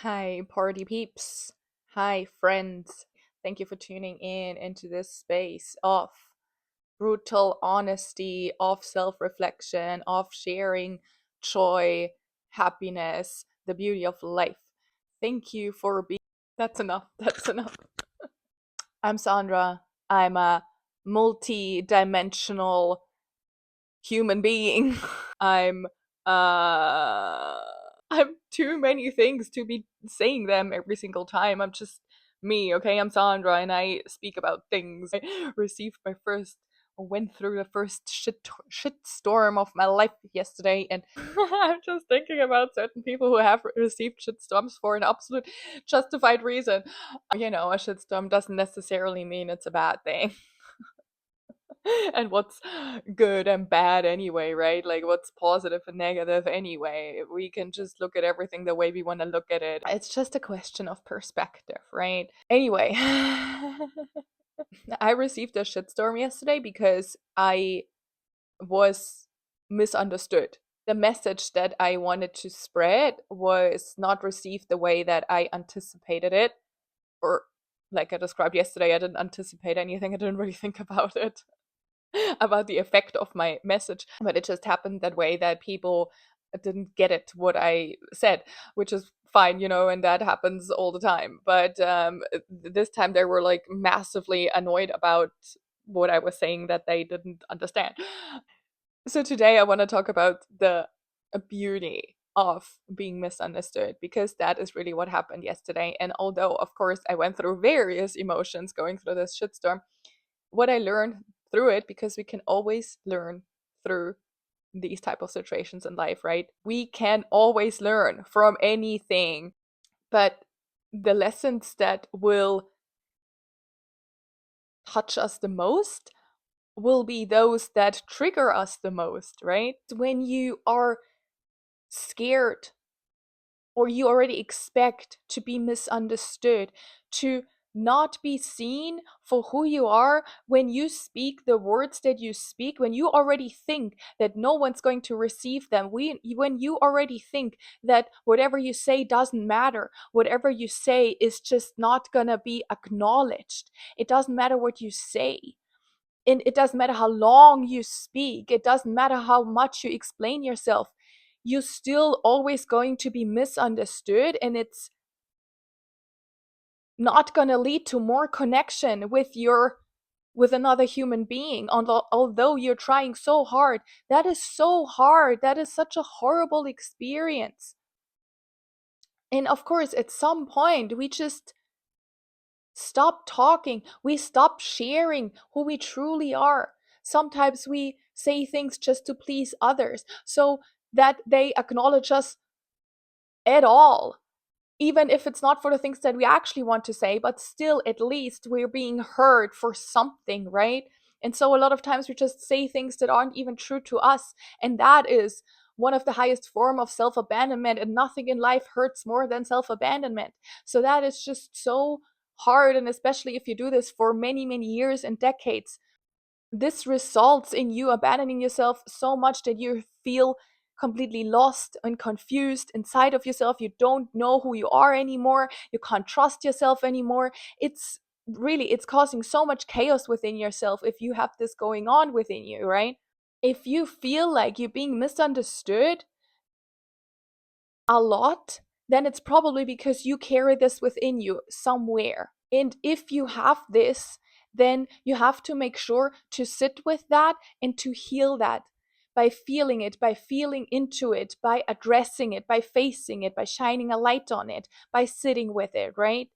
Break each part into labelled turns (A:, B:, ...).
A: Hi, party peeps. Hi, friends. Thank you for tuning in into this space of brutal honesty, of self reflection, of sharing joy, happiness, the beauty of life. Thank you for being. That's enough. That's enough. I'm Sandra. I'm a multi dimensional human being. I'm uh I'm too many things to be saying them every single time. I'm just me, okay? I'm Sandra and I speak about things. I received my first went through the first shit storm of my life yesterday, and I'm just thinking about certain people who have received shit storms for an absolute justified reason. A shitstorm doesn't necessarily mean it's a bad thing. And what's good and bad anyway, right? Like what's positive and negative anyway. We can just look at everything the way we want to look at it. It's just a question of perspective, right? Anyway, I received a shitstorm yesterday because I was misunderstood. The message that I wanted to spread was not received the way that I anticipated it, or like I described yesterday, I didn't anticipate anything. I didn't really think about it. About the effect of my message, but it just happened that way that people didn't get it what I said, which is fine, and that happens all the time. But this time they were like massively annoyed about what I was saying that they didn't understand. So today I want to talk about the beauty of being misunderstood, because that is really what happened yesterday. And although, of course, I went through various emotions going through this shitstorm, what I learned through it, because we can always learn through these type of situations in life, right? We can always learn from anything, but the lessons that will touch us the most will be those that trigger us the most, right? When you are scared, or you already expect to be misunderstood, to not be seen for who you are when you speak the words that you speak, when you already think that no one's going to receive them, when you already think that whatever you say doesn't matter, whatever you say is just not gonna be acknowledged. It doesn't matter what you say. And it doesn't matter how long you speak, it doesn't matter how much you explain yourself, you're still always going to be misunderstood, and it's not going to lead to more connection with another human being. Although you're trying so hard, that is so hard, that is such a horrible experience. And of course, at some point we just stop talking, we stop sharing who we truly are. Sometimes we say things just to please others so that they acknowledge us at all, even if it's not for the things that we actually want to say, but still at least we're being heard for something, right? And so a lot of times we just say things that aren't even true to us, and that is one of the highest form of self-abandonment, and nothing in life hurts more than self-abandonment. So that is just so hard, and especially if you do this for many years and decades, this results in you abandoning yourself so much that you feel completely lost and confused inside of yourself. You don't know who you are anymore. You can't trust yourself anymore. It's causing so much chaos within yourself if you have this going on within you, right? If you feel like you're being misunderstood a lot, then it's probably because you carry this within you somewhere. And if you have this, then you have to make sure to sit with that and to heal that by feeling it, by feeling into it, by addressing it, by facing it, by shining a light on it, by sitting with it, right?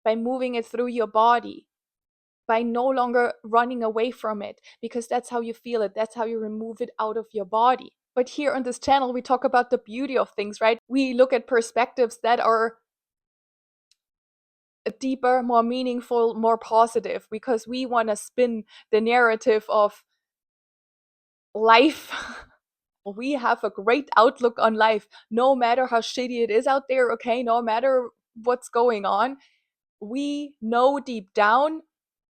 A: By moving it through your body, by no longer running away from it, because that's how you feel it. That's how you remove it out of your body. But here on this channel, we talk about the beauty of things, right? We look at perspectives that are deeper, more meaningful, more positive, because we want to spin the narrative of life. We have a great outlook on life, no matter how shitty it is out there, okay? No matter what's going on. We know deep down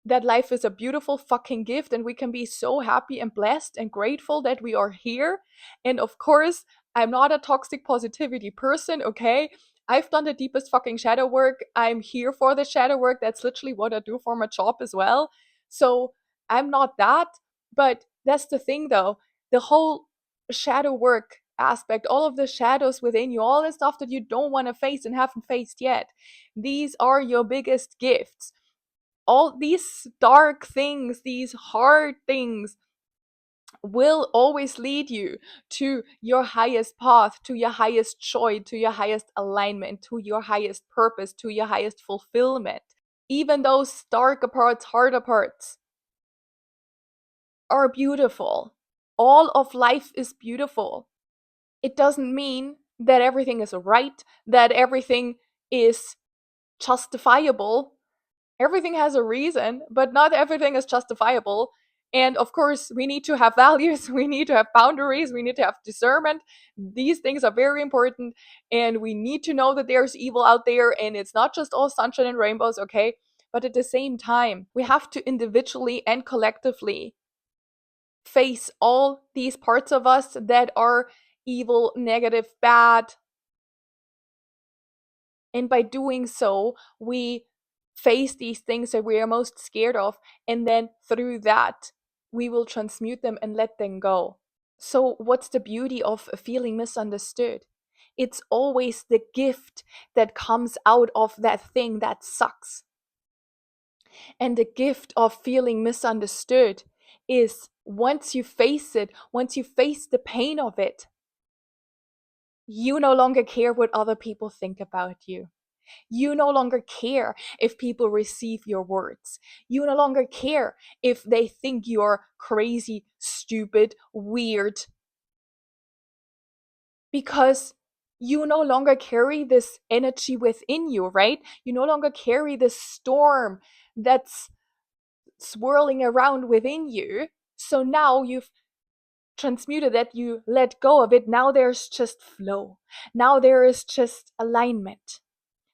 A: that life is a beautiful fucking gift, and we can be so happy and blessed and grateful that we are here. And of course, I'm not a toxic positivity person, okay? I've done the deepest fucking shadow work. I'm here for the shadow work. That's literally what I do for my job as well. So I'm not that. But that's the thing though. The whole shadow work aspect, all of the shadows within you, all the stuff that you don't want to face and haven't faced yet, these are your biggest gifts. All these dark things, these hard things, will always lead you to your highest path, to your highest joy, to your highest alignment, to your highest purpose, to your highest fulfillment. Even those darker parts, harder parts, are beautiful. All of life is beautiful. It doesn't mean that everything is right, that everything is justifiable. Everything has a reason, but not everything is justifiable. And of course, we need to have values, we need to have boundaries, we need to have discernment. These things are very important, and we need to know that there's evil out there, and it's not just all sunshine and rainbows, okay? But at the same time, we have to individually and collectively face all these parts of us that are evil, negative, bad. And by doing so, we face these things that we are most scared of, and then through that, we will transmute them and let them go. So, what's the beauty of feeling misunderstood? It's always the gift that comes out of that thing that sucks. And the gift of feeling misunderstood is once you face it, once you face the pain of it, you no longer care what other people think about you. You no longer care if people receive your words. You no longer care if they think you're crazy, stupid, weird, because you no longer carry this energy within you, right? You no longer carry this storm that's swirling around within you. So now you've transmuted that, you let go of it. Now there's just flow. Now there is just alignment.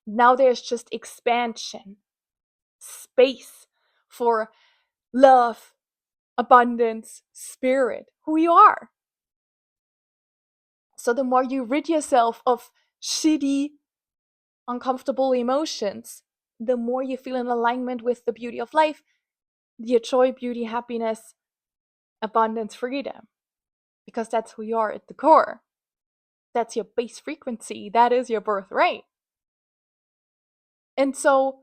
A: Now there's just expansion, space for love, abundance, spirit, who you are. So the more you rid yourself of shitty, uncomfortable emotions, the more you feel in alignment with the beauty of life, your joy, beauty, happiness, abundance, freedom. Because that's who you are at the core. That's your base frequency. That is your birthright. And so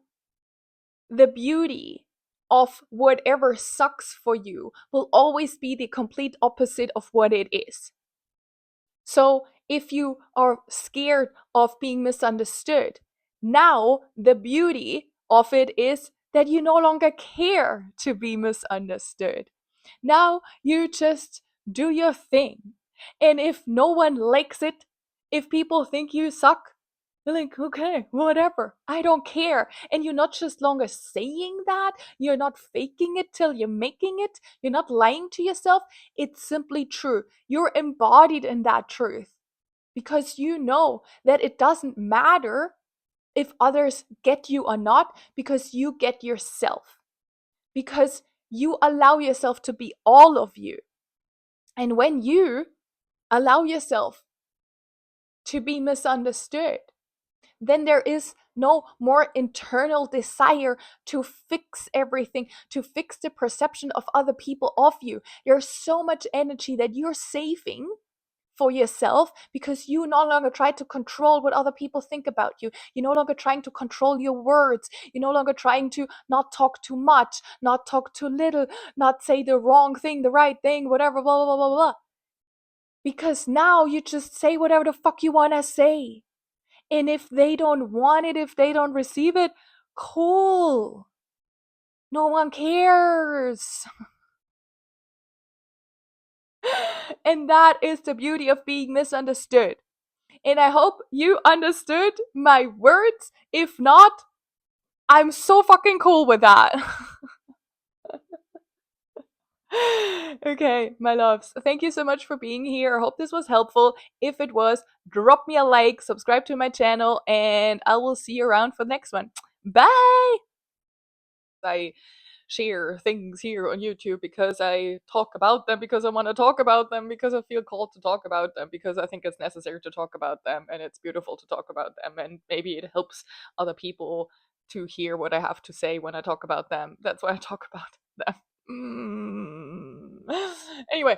A: the beauty of whatever sucks for you will always be the complete opposite of what it is. So if you are scared of being misunderstood, now the beauty of it is that you no longer care to be misunderstood. Now you just do your thing. And if no one likes it, if people think you suck, you're like, okay, whatever, I don't care. And you're not just longer saying that, you're not faking it till you're making it, you're not lying to yourself. It's simply true. You're embodied in that truth because you know that it doesn't matter if others get you or not, because you get yourself, because you allow yourself to be all of you. And when you allow yourself to be misunderstood, then there is no more internal desire to fix everything, to fix the perception of other people of you. There's so much energy that you're saving for yourself because you no longer try to control what other people think about you. You're no longer trying to control your words. You're no longer trying to not talk too much, not talk too little, not say the wrong thing, the right thing, whatever, blah, blah, blah, blah, blah. Because now you just say whatever the fuck you want to say. And if they don't want it, if they don't receive it, cool. No one cares. And that is the beauty of being misunderstood. And I hope you understood my words. If not, I'm so fucking cool with that. Okay, my loves, thank you so much for being here. I hope this was helpful. If it was, drop me a like, subscribe to my channel, and I will see you around for the next one. Bye! Bye. share things here on YouTube because I talk about them, because I want to talk about them, because I feel called to talk about them, because I think it's necessary to talk about them and it's beautiful to talk about them, and maybe it helps other people to hear what I have to say when I talk about them. That's why I talk about them. Anyway,